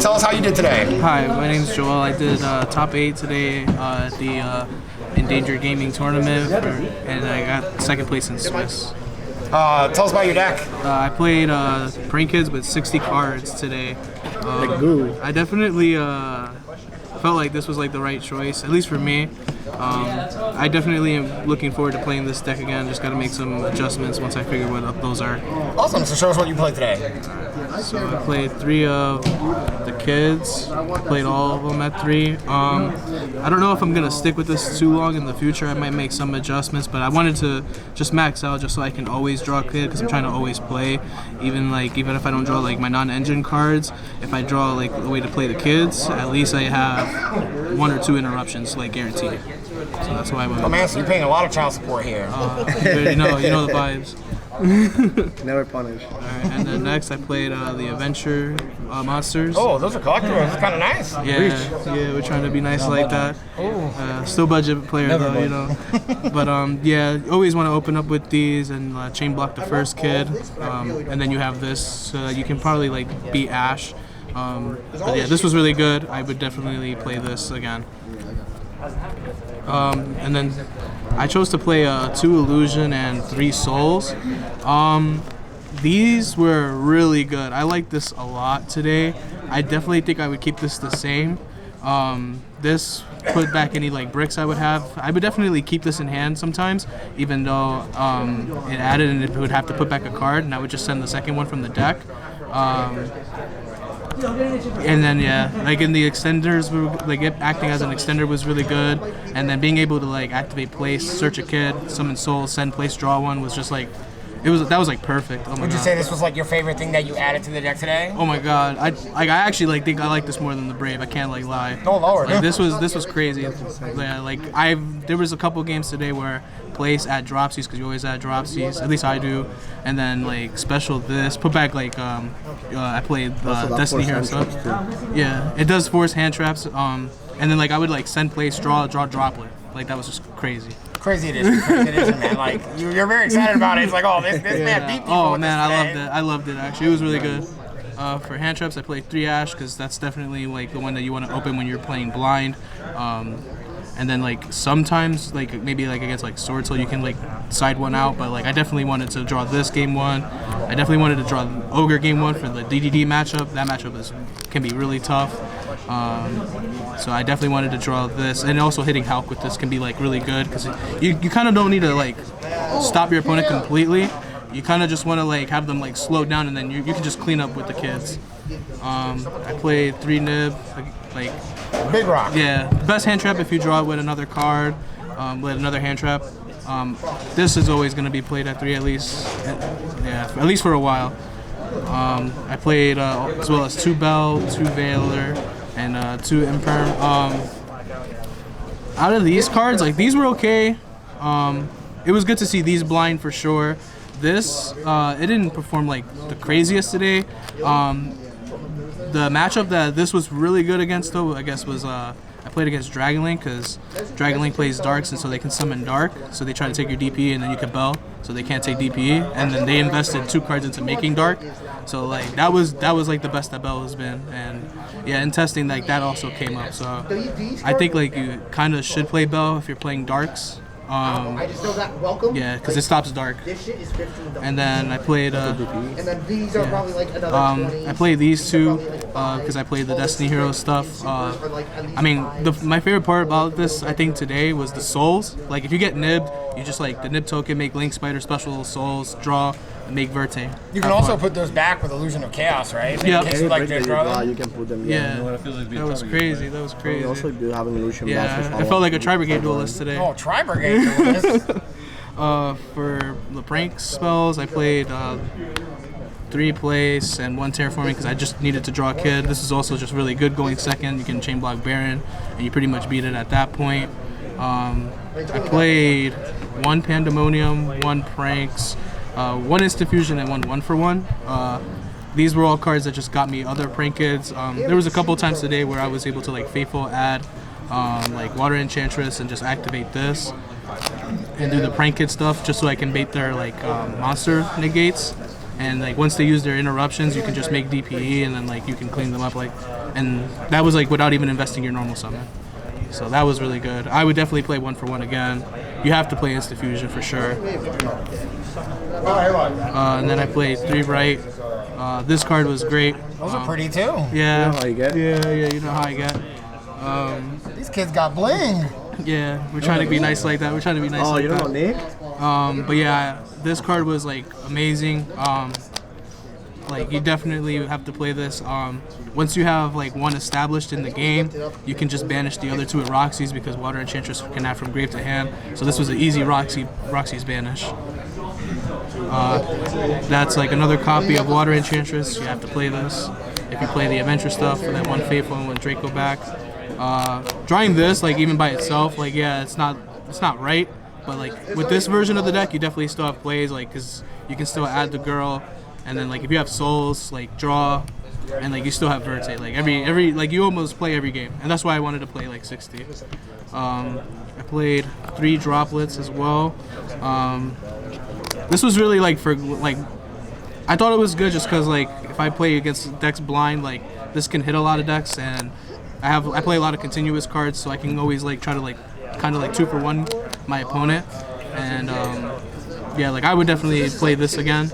tell us how you did today. Hi, my name is Joel. I did top 8 today at the Endangered Gaming Tournament, and I got second place in Swiss. Tell us about your deck. I played Prank Kids with 60 cards today. I definitely felt like this was like the right choice, at least for me. I definitely am looking forward to playing this deck again. Just got to make some adjustments once I figure what those are. Awesome. So show us what you played today. So I played 3 of the kids. Played all of them at 3. I don't know if I'm gonna stick with this too long in the future. I might make some adjustments, but I wanted to just max out just so I can always draw a kid, because I'm trying to always play. Even if I don't draw like my non-engine cards, if I draw like a way to play the kids, at least I have 1 or 2 interruptions like guaranteed. So that's why I went. Oh man, so you're paying a lot of child support here. You know the vibes. Never punish. Alright, and then next I played the Adventure Monsters. Oh, those are collectibles. That's kind of nice. Yeah, we're trying to be nice like that. Still budget player though, you know. But yeah, always want to open up with these and chain block the first kid, and then you have this, so that you can probably like beat Ash. But yeah, this was really good. I would definitely play this again. And then I chose to play 2 Illusion and 3 Souls. These were really good. I like this a lot today. I definitely think I would keep this the same. This put back any like bricks I would have. I would definitely keep this in hand sometimes, even though it added and it would have to put back a card, and I would just send the second one from the deck. And then yeah, like in the extenders, like acting as an extender was really good, and then being able to like activate place, search a kid, summon soul, send place, draw one was just like, that was like perfect. Oh my Would you God. say this was like your favorite thing that you added to the deck today? Oh my God, I actually like think I like this more than the Brave. I can't like lie. Don't lower it. Like, this was crazy. Yeah, like there was a couple games today where place add dropsies, because you always add dropsies. At least I do. And then like special this, put back like I played Destiny Hero stuff. Yeah, it does force hand traps. And then like I would like send place, draw droplet. Like that was just crazy. Crazy it is, man. Like you're very excited about it. It's like, oh, this man beat people. Oh with man, this I loved it actually. It was really good. For hand traps, I played 3 Ash, because that's definitely like the one that you want to open when you're playing blind. And then like sometimes like maybe like against like Sword Soul you can like side one out, but like I definitely wanted to draw this game 1. I definitely wanted to draw Ogre game 1 for the DDD matchup. That matchup can be really tough. So I definitely wanted to draw this, and also hitting Hulk with this can be like really good, because you kind of don't need to like stop your opponent completely. You kind of just want to like have them like slow down, and then you can just clean up with the kids. I played 3 Nib, like Big rock. Yeah, best hand trap if you draw it with another card, with another hand trap. This is always going to be played at 3 at least. Yeah, at least for a while. I played as well as 2 Bell, 2 Veiler, and 2 Imperm. Out of these cards, like these were okay. It was good to see these blind for sure. This, it didn't perform like the craziest today. The matchup that this was really good against though, I guess, was I played against Dragon Link, because Dragon Link plays Darks, and so they can summon Dark, so they try to take your DPE and then you can Bell, so they can't take DPE, and then they invested 2 cards into making Dark, so like that was like the best that Bell has been, and yeah, in testing like that also came up, so I think like you kind of should play Bell if you're playing Darks. I just know that. Welcome. Yeah, because it stops dark. This shit is $15. And then I played. And then these are probably like another 20. I played these 2 because I played the Destiny Hero stuff. I mean, my favorite part about this, I think today, was the souls. Like if you get nibbed, you just like the nib token, make Link Spider special souls, draw, and make Verte. You can also put those back with Illusion of Chaos, right? Yeah. Any break that you draw, you can put them. Yeah, that was crazy. That was crazy. We also do have an illusion. Yeah, I felt like a Tri-Brigade duelist today. Oh, Tri-Brigade duelist. For the prank spells, I played 3 place and 1 terraforming, because I just needed to draw a kid. This is also just really good going second. You can chain block Baron, and you pretty much beat it at that point. I played 1 Pandemonium, 1 Pranks, 1 Instant Fusion, and 1 1-for-1. These were all cards that just got me other prank kids. There was a couple times today where I was able to like Faithful add like Water Enchantress and just activate this and do the prank kid stuff just so I can bait their like monster negates. And like once they use their interruptions, you can just make DPE and then like you can clean them up like and that was like without even investing your normal summon. So that was really good. I would definitely play 1-for-1 again. You have to play Instant Fusion for sure. And then I played 3 Bright. This card was great. Those are pretty too. Yeah. You know how you get? Yeah, you know how I get. These kids got bling. Yeah, we're trying to be nice like that. We're trying to be nice Oh, like you don't that. know Nick? But yeah, this card was like amazing. Like you definitely have to play this. Once you have like one established in the game, you can just banish the other 2 with Roxy's because Water Enchantress can add from grave to hand. So this was an easy Roxy's banish. That's like another copy of Water Enchantress. You have to play this. If you play the adventure stuff for that 1 Faithful and 1 Draco back. Drawing this like even by itself, like yeah, it's not right. But like with this version of the deck, you definitely still have plays like because you can still add the girl. And then like if you have souls, like draw, and like you still have Verte, like every like you almost play every game, and that's why I wanted to play like 60. I played 3 droplets as well. This was really like for like I thought it was good just because like if I play against decks blind, like this can hit a lot of decks, and I play a lot of continuous cards, so I can always like try to like kind of like 2-for-1 my opponent, and yeah, like I would definitely play this again.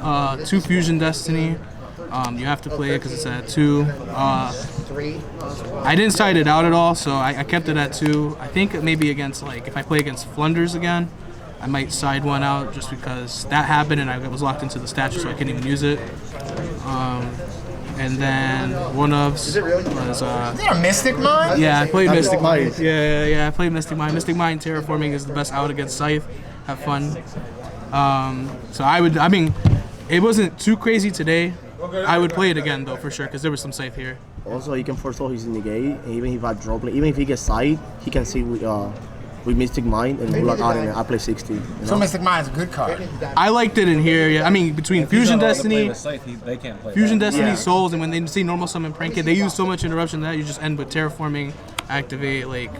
2 Fusion Destiny. You have to play it because it's at 2. I didn't side it out at all, so I kept it at 2. I think maybe against like if I play against Flunders again, I might side one out just because that happened and I was locked into the statue, so I couldn't even use it. And then one of was Is it a Mystic Mind? yeah, I played Mystic Mind. Mind. Yeah, I played Mystic Mind. Mystic Mind Terraforming is the best out against Scythe. Have fun. So I mean, it wasn't too crazy today. I would play it again though for sure because there was some Scythe here. Also, he can forestall his negate, and even if I drop, even if he gets side, he can see with Mystic Mind and Bullock out, and I play 60. You know? So Mystic Mind is a good card. I liked it in here. Yeah, I mean between Fusion Destiny, They can't play Fusion Destiny, Yeah. Souls, and when they see normal summon Prank It, they use so much interruption that you just end with Terraforming, activate like.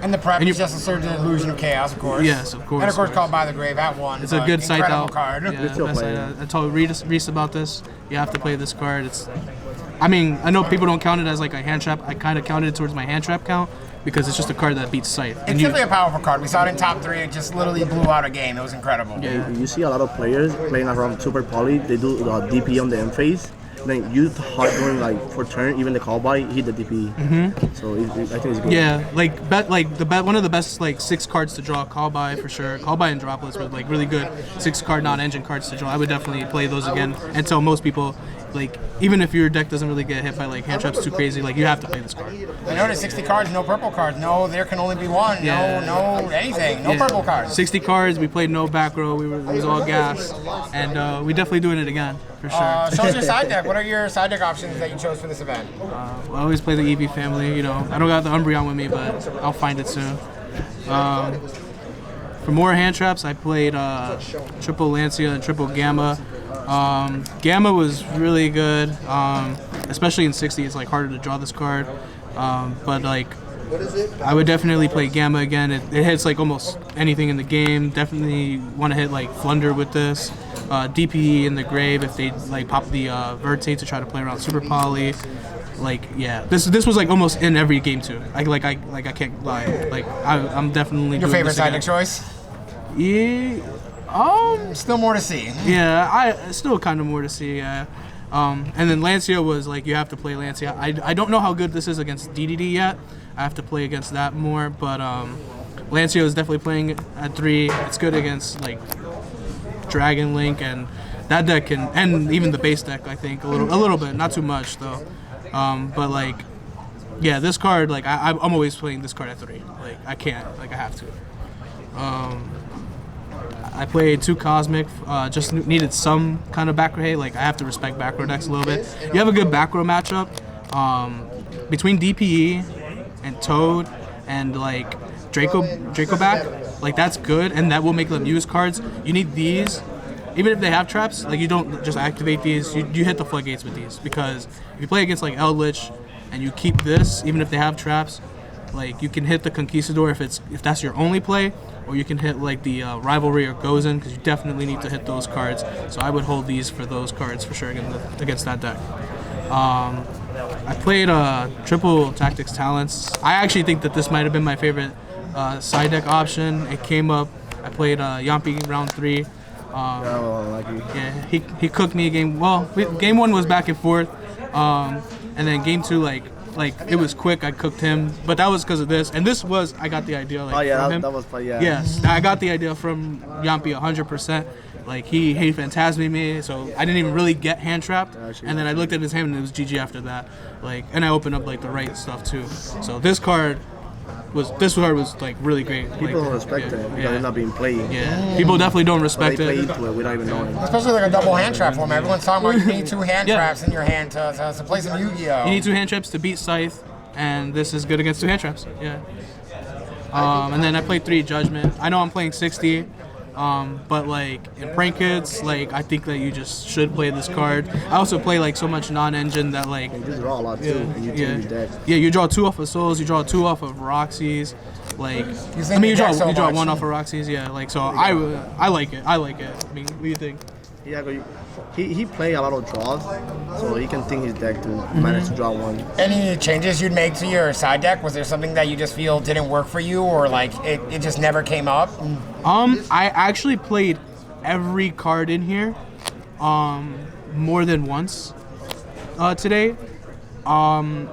And the prep is just a certain illusion of chaos, of course. Yes, of course. And of course, Called by the Grave at 1. It's a good side incredible out. card. Yeah, Good still best play side it. out. I told Reese about this. You have to play this card. I mean, I know people don't count it as like a hand trap. I kind of counted it towards my hand trap count because it's just a card that beats Scythe. It's simply a powerful card. We saw it in top 3. It just literally blew out a game. It was incredible. Yeah. You see a lot of players playing around Super Poly. They do DP on the end phase. Then you hard going like for turn, even the call by hit the DP. So I think it's good. Yeah, one of the best like 6 cards to draw. Call by for sure. Call by and droplets were like really good 6-card non-engine cards to draw. I would definitely play those again and tell most people like even if your deck doesn't really get hit by like hand traps too crazy, like you have to play this card. I noticed 60 cards, no purple cards. No, there can only be 1. Yeah. No anything. No Yeah. purple cards. 60 cards. We played no back row. It was all gas, and we definitely doing it again for sure. Show us your side deck. What are your side deck options that you chose for this event? I always play the EV family. You know, I don't got the Umbreon with me, but I'll find it soon. For more hand traps, I played triple Lancia and triple Gamma. Gamma was really good, especially in 60. It's like harder to draw this card, but like I would definitely play Gamma again. It hits like almost anything in the game. Definitely want to hit like Flunder with this. DPE in the grave if they like pop the Verte to try to play around Super Poly. Like yeah, this was like almost in every game too. I can't lie. Like I'm definitely Your doing favorite this side again. deck choice? Yeah. Still more to see. Yeah, I still kind of more to see. Yeah. And then Lancia was like you have to play Lancia. I don't know how good this is against DDD yet. I have to play against that more, but Lancia is definitely playing at 3. It's good against like Dragon Link and that deck can, and even the base deck I think a little bit, not too much though. But like, yeah, this card like I'm always playing this card at 3. Like I can't, like I have to. I played 2 Cosmic, just needed some kind of back row. Hey, like I have to respect back row decks a little bit. You have a good back row matchup between DPE and Toad and like Draco back. Like that's good, and that will make them use cards. You need these, even if they have traps. Like you don't just activate these. You hit the floodgates with these because if you play against like Eldritch and you keep this, even if they have traps, like you can hit the Conquistador if that's your only play. Or you can hit like the Rivalry or Gozen because you definitely need to hit those cards. So I would hold these for those cards for sure against that deck. I played triple tactics talents. I actually think that this might have been my favorite side deck option. It came up. I played Yampi round 3. Yeah, he cooked me game. Well, game 1 was back and forth, and then game 2 like it was quick. I cooked him, but that was because of this. And this was I got the idea from him. That was fun. Yeah. Yes, I got the idea from Yampi 100%. Like he phantasmed me, so I didn't even really get hand trapped. And then I looked at his hand and it was GG after that. Like, and I opened up like the right stuff too. So this card was like really great. People don't respect it because it's not being played. Yeah, people definitely don't respect they it. play into it without even knowing. Especially like a double hand trap form. Everyone's talking about you need 2 hand traps in your hand to play some Yu-Gi-Oh. You need 2 hand traps to beat Scythe, and this is good against 2 hand traps. Yeah. And then I played 3 Judgment. I know I'm playing 60, but like in prank kids, like I think that you just should play this card. I also play like so much non-engine that like You just draw a lot too. And you change your deck. Yeah, you draw 2 off of Souls, you draw 2 off of Roxy's. Like, you draw 1 off of Roxy's. Yeah, like so I like it. I mean, what do you think? Yeah, he play a lot of draws, so he can think his deck to manage to draw 1. Any changes you'd make to your side deck? Was there something that you just feel didn't work for you, or like it just never came up? I actually played every card in here, more than once, today. I'm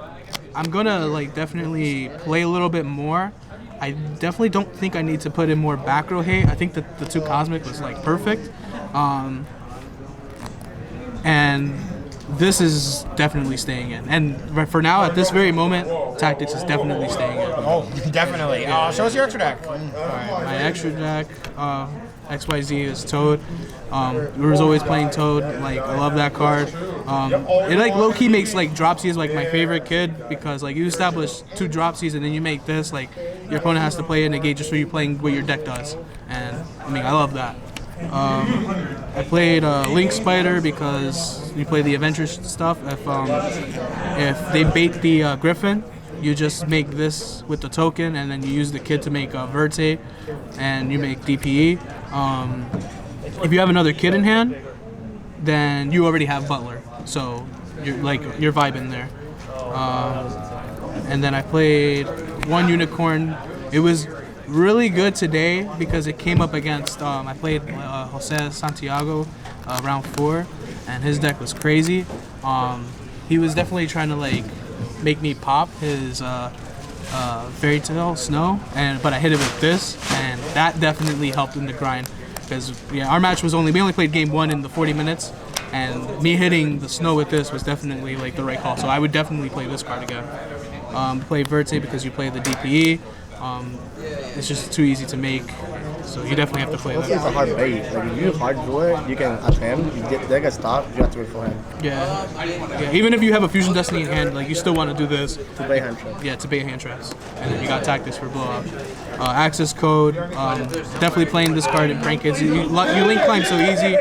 gonna like definitely play a little bit more. I definitely don't think I need to put in more back row hate. I think that the 2 Cosmic was like perfect. And this is definitely staying in. And for now, at this very moment, Tactics is definitely staying in. Oh, definitely. Show us your extra deck. My extra deck, XYZ is Toad. We was always playing Toad. Like, I love that card. It like low-key makes like Dropsies like my favorite kid, because like you establish 2 Dropsies and then you make this, like your opponent has to play a negate just for you playing what your deck does. And I mean, I love that. I played Link Spider because you play the adventure stuff. If they bait the Griffin, you just make this with the token, and then you use the kid to make Verte, and you make DPE. If you have another kid in hand, then you already have Butler, so you're vibing there. And then I played 1 Unicorn. It was really good today because it came up against I played Jose Santiago round 4, and his deck was crazy. He was definitely trying to like make me pop his Fairy Tale Snow, but I hit it with this, and that definitely helped in the grind, because our match was we only played game 1 in the 40 minutes, and me hitting the Snow with this was definitely like the right call. So I would definitely play this card again. Play Verte because you play the DPE. It's just too easy to make, so you definitely have to play that. It's a hard bait. Like if you hard draw it, you can attempt. You get deck a stop, you have to wait for him. Yeah. Even if you have a Fusion Destiny in hand, like you still want to do this. To bait hand traps. Yeah, to bait hand traps. And then you got Tactics for blowout. Access Code. Definitely playing this card in prank kids. You link climb so easy.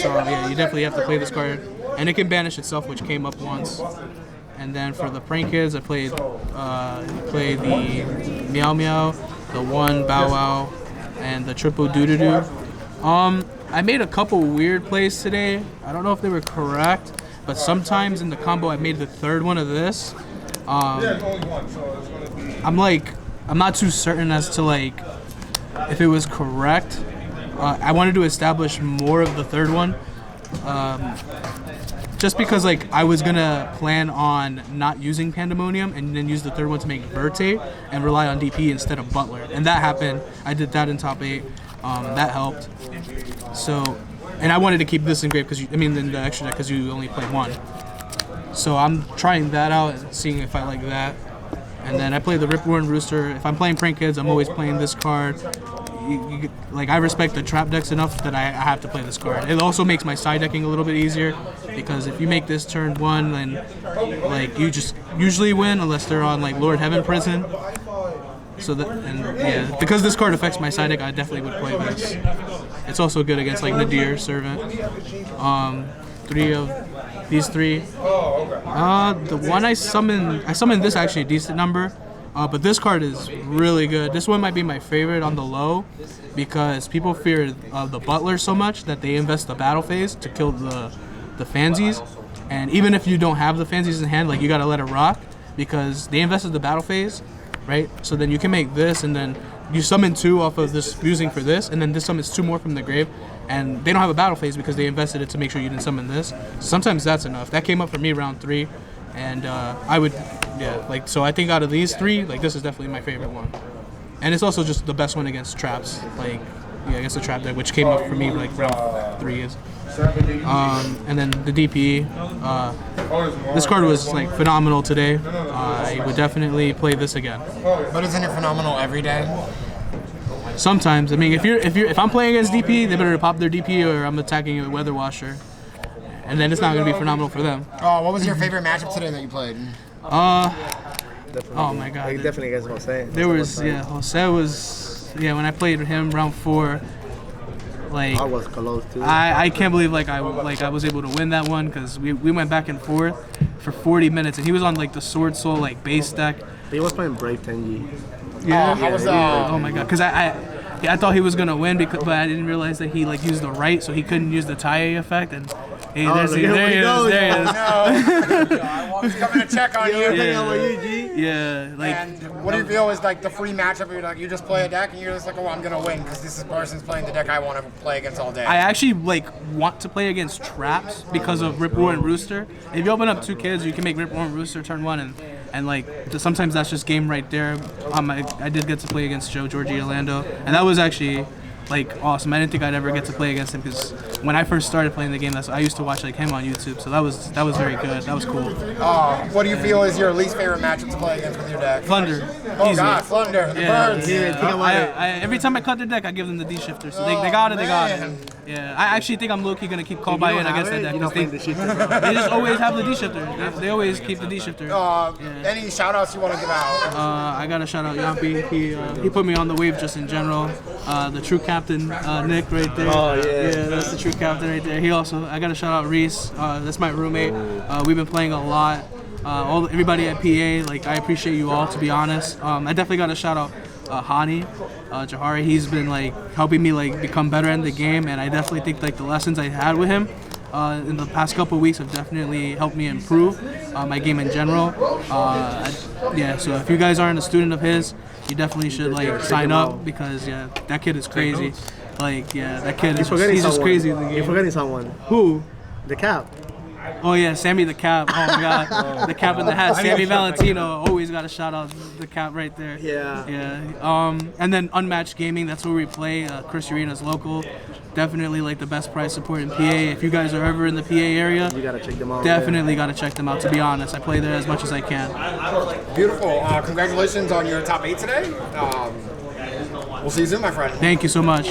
So yeah, you definitely have to play this card, and it can banish itself, which came up once. And then for the prank kids, I played the Meow Meow, the 1 Bow Wow, and the triple Doo-Doo-Doo. I made a couple weird plays today. I don't know if they were correct, but sometimes in the combo I made the 3rd one of this. I'm not too certain as to like if it was correct. I wanted to establish more of the 3rd one. Just because like I was gonna plan on not using Pandemonium and then use the 3rd one to make Verte and rely on DP instead of Butler, and that happened. I did that in top 8. That helped. So, and I wanted to keep this engraved because in the extra deck, because you only play 1. So I'm trying that out and seeing if I like that. And then I play the Ripworn Rooster. If I'm playing prank kids, I'm always playing this card. I respect the trap decks enough that I have to play this card. It also makes my side decking a little bit easier, because if you make this turn 1, then like you just usually win unless they're on like Lord Heaven Prison. So because this card affects my side deck, I definitely would play this. It's also good against like Nadir Servant. 3 of these 3. The one I summoned this actually a decent number. But this card is really good. This one might be my favorite on the low, because people fear the Butler so much that they invest the battle phase to kill the fansies. And even if you don't have the fancies in hand, like you gotta let it rock because they invested the battle phase, right? So then you can make this, and then you summon 2 off of this fusing for this, and then this summons 2 more from the grave. And they don't have a battle phase because they invested it to make sure you didn't summon this. Sometimes that's enough. That came up for me round 3, and I would, yeah, like so. I think out of these 3, like this is definitely my favorite one, and it's also just the best one against traps. Like, yeah, against the trap deck, which came up for me like round 3 is. And then the DP. This card was like phenomenal today. I would definitely play this again. But isn't it phenomenal every day? Sometimes, I mean, if I'm playing against DP, they better pop their DP or I'm attacking it with Weather Washer, and then it's not gonna be phenomenal for them. Oh, what was your favorite matchup today that you played? Oh my God. Definitely against Jose. There was Jose was when I played him round 4. Like I was close too. I can't believe I was able to win that one because we went back and forth for 40 minutes and he was on like the Sword Soul like base deck. He was playing Brave Tenji. Yeah. How was Oh my God, because I thought he was gonna win but I didn't realize that he like used the right, so he couldn't use the Taie effect. And hey, there he is. No. He's coming to check on you. Yeah, like. And what do you feel is like the free matchup where you're like, you just play a deck and you're just like, oh, I'm gonna win because this person's playing the deck I want to play against all day. I actually like want to play against traps because of Rip Roar and Rooster. If you open up 2 kids, you can make Rip Roar and Rooster turn 1, and like sometimes that's just game right there. I did get to play against Georgie Orlando, and that was actually like awesome. I didn't think I'd ever get to play against him because when I first started playing the game, I used to watch like him on YouTube, so that was very good. That was cool. What do you feel is your least favorite matchup to play against with your deck? Thunder. Oh Easy. God, Thunder, the birds. Every time I cut their deck, I give them the D shifter, so they got it. They got it. Yeah, I actually think I'm low-key gonna keep call by in against that deck because they just always have the D shifter. They always keep the D shifter. Any shout-outs you want to give out? I gotta shout out Yampi. He put me on the wave just in general. The true captain, Nick, right there. Oh yeah. Yeah, that's the true captain right there. I gotta shout out Reese. That's my roommate. We've been playing a lot. Everybody at PA, like I appreciate you all. To be honest, I definitely gotta shout out Hani, Jahari. He's been like helping me like become better in the game, and I definitely think like the lessons I had with him in the past couple of weeks have definitely helped me improve my game in general. So if you guys aren't a student of his, you definitely should like sign up because that kid is crazy. Like that kid is just crazy in the game. You're forgetting someone. Who? The Cap. Oh yeah, Sammy the Cap. Oh my God, the Cap in the hat. Sammy Valentino. Always got to shout out the Cap right there. Yeah. And then Unmatched Gaming. That's where we play. Chris Urena's local. Definitely like the best price support in PA. If you guys are ever in the PA area, You gotta check them out. definitely got to check them out. To be honest, I play there as much as I can. Beautiful. Congratulations on your top 8 today. We'll see you soon, my friend. Thank you so much.